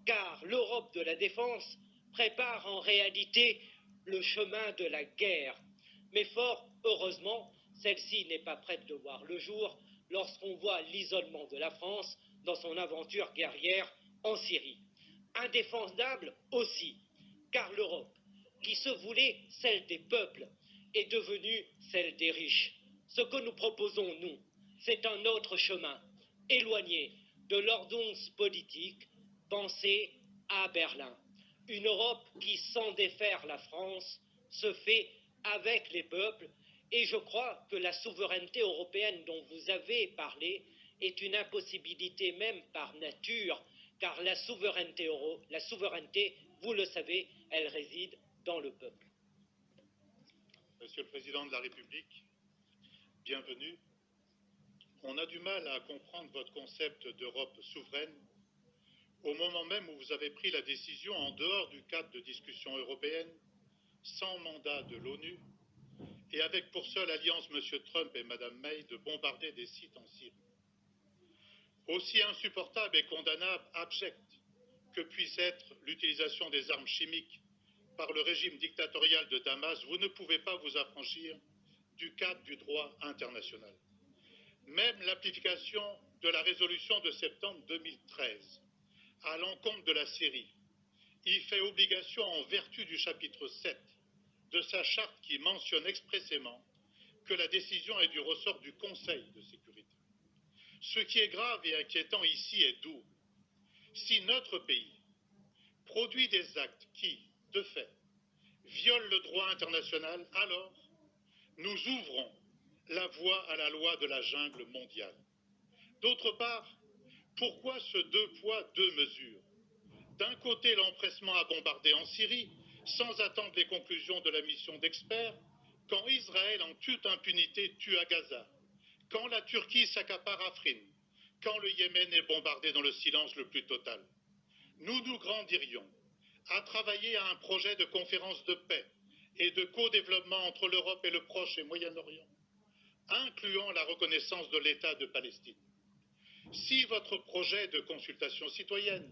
car l'Europe de la défense prépare en réalité le chemin de la guerre. Mais fort heureusement, celle-ci n'est pas prête de voir le jour lorsqu'on voit l'isolement de la France dans son aventure guerrière en Syrie. Indéfendable aussi, car l'Europe, qui se voulait celle des peuples, est devenue celle des riches. Ce que nous proposons, nous, c'est un autre chemin, éloigné de l'ordonnance politique, pensée à Berlin. Une Europe qui, sans défaire la France, se fait avec les peuples, et je crois que la souveraineté européenne dont vous avez parlé est une impossibilité même par nature, car la souveraineté, vous le savez, elle réside dans le peuple. Monsieur le Président de la République, bienvenue. On a du mal à comprendre votre concept d'Europe souveraine au moment même où vous avez pris la décision, en dehors du cadre de discussion européenne, sans mandat de l'ONU, et avec pour seule alliance M. Trump et Mme May de bombarder des sites en Syrie. Aussi insupportable et condamnable, abjecte que puisse être l'utilisation des armes chimiques par le régime dictatorial de Damas, vous ne pouvez pas vous affranchir du cadre du droit international. Même l'application de la résolution de septembre 2013 à l'encontre de la Syrie y fait obligation en vertu du chapitre 7 de sa charte qui mentionne expressément que la décision est du ressort du Conseil de sécurité. Ce qui est grave et inquiétant ici est d'où si notre pays produit des actes qui, de fait, violent le droit international, alors nous ouvrons la voie à la loi de la jungle mondiale. D'autre part, pourquoi ce deux poids, deux mesures? D'un côté, l'empressement à bombarder en Syrie, sans attendre les conclusions de la mission d'experts, quand Israël en toute impunité tue à Gaza, quand la Turquie s'accapare Afrin, quand le Yémen est bombardé dans le silence le plus total. Nous nous grandirions à travailler à un projet de conférence de paix et de co-développement entre l'Europe et le Proche et Moyen-Orient, incluant la reconnaissance de l'État de Palestine. Si votre projet de consultation citoyenne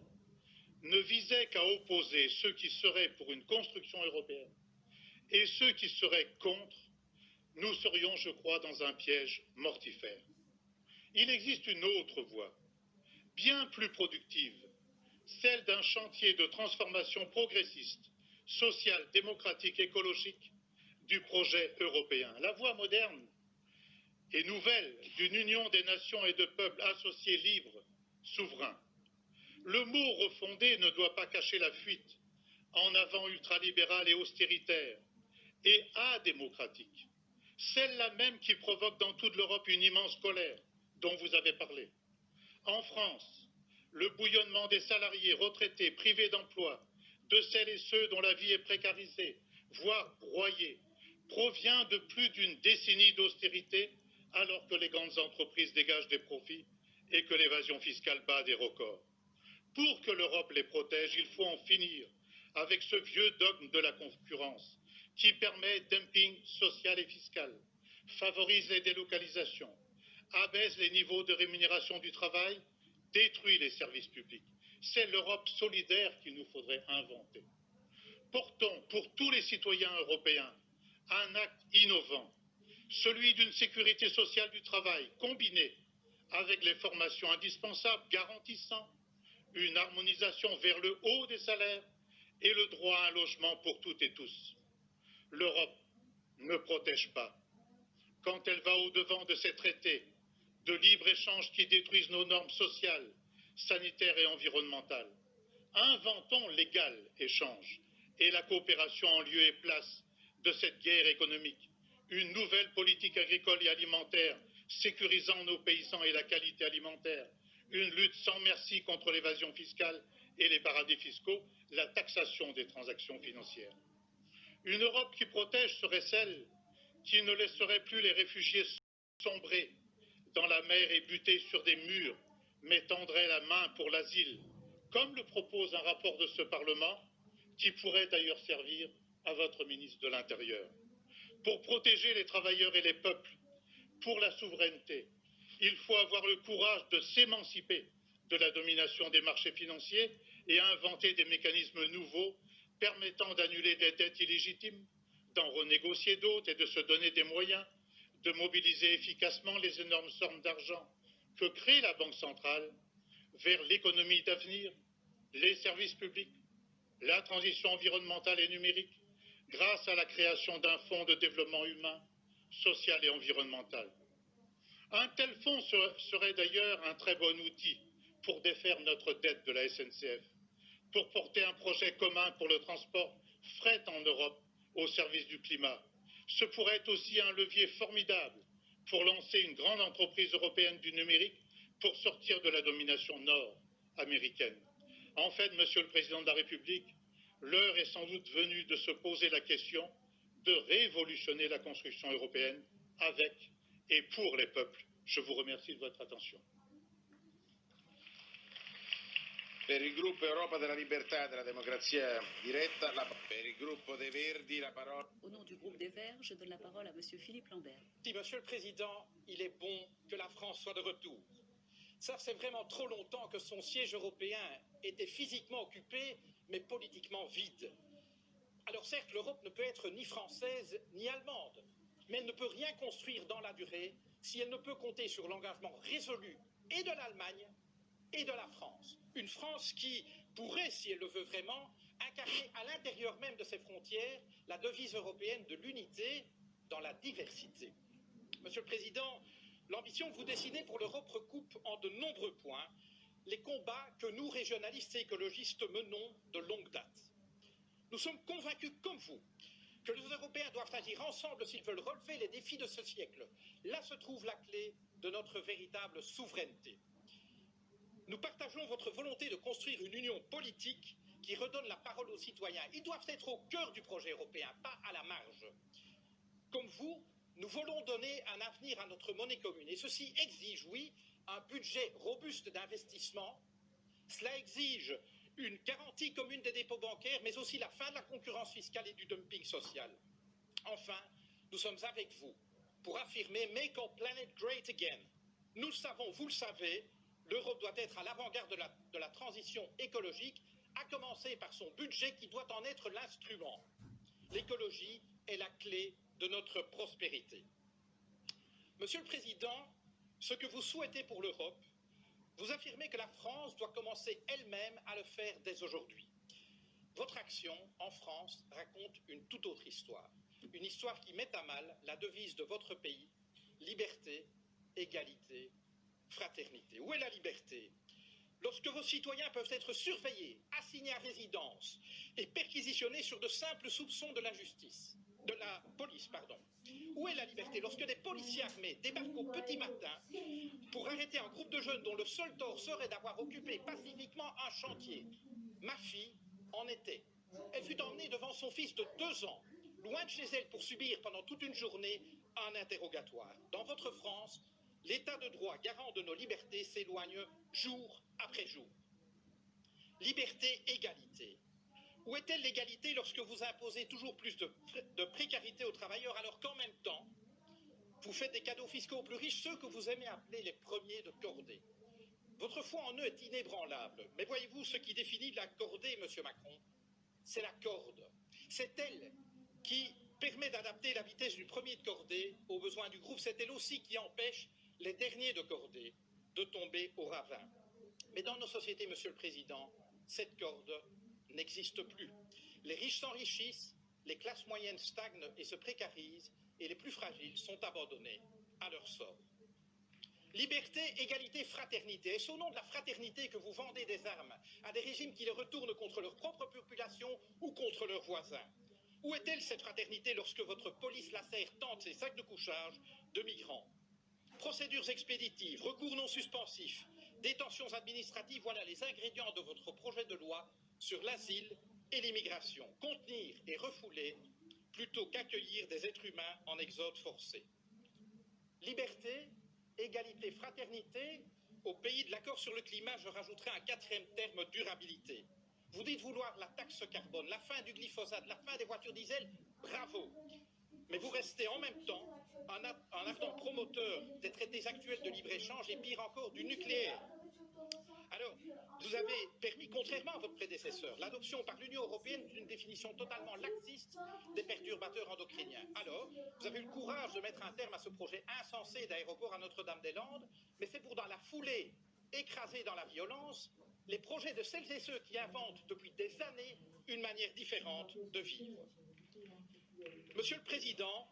ne visait qu'à opposer ceux qui seraient pour une construction européenne et ceux qui seraient contre, nous serions, je crois, dans un piège mortifère. Il existe une autre voie, bien plus productive, celle d'un chantier de transformation progressiste, sociale, démocratique, écologique du projet européen. La voie moderne et nouvelle d'une union des nations et de peuples associés libres, souverains. Le mot refondé ne doit pas cacher la fuite en avant ultralibérale et austéritaire et adémocratique, celle-là même qui provoque dans toute l'Europe une immense colère dont vous avez parlé. En France, le bouillonnement des salariés, retraités, privés d'emploi, de celles et ceux dont la vie est précarisée, voire broyée, provient de plus d'une décennie d'austérité, alors que les grandes entreprises dégagent des profits et que l'évasion fiscale bat des records. Pour que l'Europe les protège, il faut en finir avec ce vieux dogme de la concurrence qui permet dumping social et fiscal, favorise les délocalisations, abaisse les niveaux de rémunération du travail, détruit les services publics. C'est l'Europe solidaire qu'il nous faudrait inventer. Portons pour tous les citoyens européens un acte innovant, celui d'une sécurité sociale du travail combinée avec les formations indispensables garantissant une harmonisation vers le haut des salaires et le droit à un logement pour toutes et tous. L'Europe ne protège pas. Quand elle va au-devant de ces traités de libre-échange qui détruisent nos normes sociales, sanitaires et environnementales, inventons l'égal-échange et la coopération en lieu et place de cette guerre économique, une nouvelle politique agricole et alimentaire sécurisant nos paysans et la qualité alimentaire, une lutte sans merci contre l'évasion fiscale et les paradis fiscaux, la taxation des transactions financières. Une Europe qui protège serait celle qui ne laisserait plus les réfugiés sombrer dans la mer et buter sur des murs, mais tendrait la main pour l'asile, comme le propose un rapport de ce Parlement, qui pourrait d'ailleurs servir à votre ministre de l'Intérieur. Pour protéger les travailleurs et les peuples, pour la souveraineté, il faut avoir le courage de s'émanciper de la domination des marchés financiers et à inventer des mécanismes nouveaux permettant d'annuler des dettes illégitimes, d'en renégocier d'autres et de se donner des moyens de mobiliser efficacement les énormes sommes d'argent que crée la Banque centrale vers l'économie d'avenir, les services publics, la transition environnementale et numérique, grâce à la création d'un fonds de développement humain, social et environnemental. Un tel fonds serait d'ailleurs un très bon outil pour défaire notre dette de la SNCF, pour porter un projet commun pour le transport fret en Europe au service du climat. Ce pourrait être aussi un levier formidable pour lancer une grande entreprise européenne du numérique pour sortir de la domination nord-américaine. En fait, Monsieur le Président de la République, l'heure est sans doute venue de se poser la question de révolutionner la construction européenne avec et pour les peuples. Je vous remercie de votre attention. Per il gruppo Europa della Libertà e della Democrazia Diretta, per il gruppo dei Verdi, la parola. Au nom du groupe des Verts, je donne la parole à Monsieur Philippe Lambert. Si, Monsieur le Président, il est bon que la France soit de retour. Ça fait vraiment trop longtemps que son siège européen était physiquement occupé, mais politiquement vide. Alors certes, l'Europe ne peut être ni française ni allemande, mais elle ne peut rien construire dans la durée si elle ne peut compter sur l'engagement résolu et de l'Allemagne et de la France. Une France qui pourrait, si elle le veut vraiment, incarner à l'intérieur même de ses frontières la devise européenne de l'unité dans la diversité. Monsieur le Président, l'ambition que vous dessinez pour l'Europe recoupe en de nombreux points les combats que nous, régionalistes et écologistes, menons de longue date. Nous sommes convaincus, comme vous, que les Européens doivent agir ensemble s'ils veulent relever les défis de ce siècle. Là se trouve la clé de notre véritable souveraineté. Nous partageons votre volonté de construire une union politique qui redonne la parole aux citoyens. Ils doivent être au cœur du projet européen, pas à la marge. Comme vous, nous voulons donner un avenir à notre monnaie commune. Et ceci exige, oui, un budget robuste d'investissement. Cela exige une garantie commune des dépôts bancaires, mais aussi la fin de la concurrence fiscale et du dumping social. Enfin, nous sommes avec vous pour affirmer « Make our planet great again ». Nous le savons, vous le savez, l'Europe doit être à l'avant-garde de la transition écologique, à commencer par son budget qui doit en être l'instrument. L'écologie est la clé de notre prospérité. Monsieur le Président, ce que vous souhaitez pour l'Europe, vous affirmez que la France doit commencer elle-même à le faire dès aujourd'hui. Votre action en France raconte une toute autre histoire. Une histoire qui met à mal la devise de votre pays, liberté, égalité, fraternité. Où est la liberté? Lorsque vos citoyens peuvent être surveillés, assignés à résidence et perquisitionnés sur de simples soupçons de la police. Où est la liberté lorsque des policiers armés débarquent au petit matin pour arrêter un groupe de jeunes dont le seul tort serait d'avoir occupé pacifiquement un chantier? Ma fille en était. Elle fut emmenée devant son fils de 2 ans, loin de chez elle pour subir pendant toute une journée un interrogatoire. Dans votre France, l'état de droit garant de nos libertés s'éloigne jour après jour. Liberté, égalité. Où est-elle l'égalité lorsque vous imposez toujours plus de précarité aux travailleurs alors qu'en même temps, vous faites des cadeaux fiscaux aux plus riches, ceux que vous aimez appeler les premiers de cordée? Votre foi en eux est inébranlable. Mais voyez-vous, ce qui définit la cordée, Monsieur Macron, c'est la corde. C'est elle qui permet d'adapter la vitesse du premier de cordée aux besoins du groupe. C'est elle aussi qui empêche les derniers de cordée de tomber au ravin. Mais dans nos sociétés, Monsieur le Président, cette corde n'existe plus. Les riches s'enrichissent, les classes moyennes stagnent et se précarisent, et les plus fragiles sont abandonnés à leur sort. Liberté, égalité, fraternité. Est-ce au nom de la fraternité que vous vendez des armes à des régimes qui les retournent contre leur propre population ou contre leurs voisins? Où est-elle cette fraternité lorsque votre police lacère tente ses sacs de couchage de migrants? Procédures expéditives, recours non suspensifs, détentions administratives, voilà les ingrédients de votre projet de loi sur l'asile et l'immigration. Contenir et refouler plutôt qu'accueillir des êtres humains en exode forcé. Liberté, égalité, fraternité. Au pays de l'accord sur le climat, je rajouterai un 4e terme, durabilité. Vous dites vouloir la taxe carbone, la fin du glyphosate, la fin des voitures diesel, bravo. Mais vous restez en même temps un ardent promoteur des traités actuels de libre-échange et pire encore du nucléaire. Alors, vous avez permis, contrairement à votre prédécesseur, l'adoption par l'Union européenne d'une définition totalement laxiste des perturbateurs endocriniens. Alors, vous avez eu le courage de mettre un terme à ce projet insensé d'aéroport à Notre-Dame-des-Landes, mais c'est pour, dans la foulée, écraser dans la violence les projets de celles et ceux qui inventent depuis des années une manière différente de vivre. Monsieur le Président,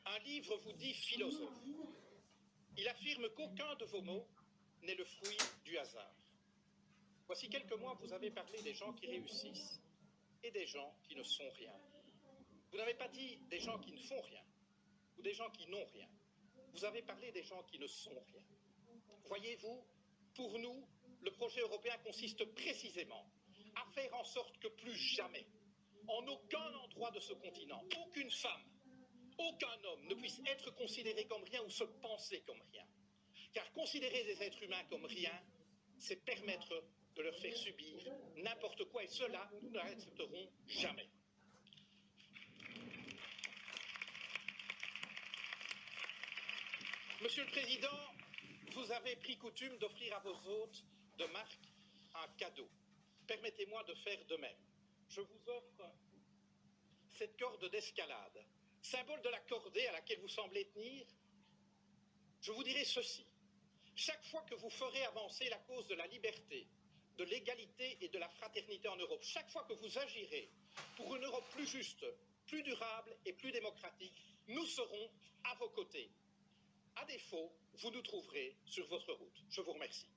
un livre vous dit philosophe. Il affirme qu'aucun de vos mots n'est le fruit du hasard. Voici quelques mois, vous avez parlé des gens qui réussissent et des gens qui ne sont rien. Vous n'avez pas dit des gens qui ne font rien ou des gens qui n'ont rien. Vous avez parlé des gens qui ne sont rien. Voyez-vous, pour nous, le projet européen consiste précisément à faire en sorte que plus jamais, en aucun endroit de ce continent, aucune femme, aucun homme ne puisse être considéré comme rien ou se penser comme rien. Car considérer des êtres humains comme rien, c'est permettre de leur faire subir n'importe quoi, et cela, nous ne l'accepterons jamais. Monsieur le Président, vous avez pris coutume d'offrir à vos hôtes de marque un cadeau. Permettez-moi de faire de même. Je vous offre cette corde d'escalade, symbole de la cordée à laquelle vous semblez tenir. Je vous dirai ceci. Chaque fois que vous ferez avancer la cause de la liberté, de l'égalité et de la fraternité en Europe, chaque fois que vous agirez pour une Europe plus juste, plus durable et plus démocratique, nous serons à vos côtés. À défaut, vous nous trouverez sur votre route. Je vous remercie.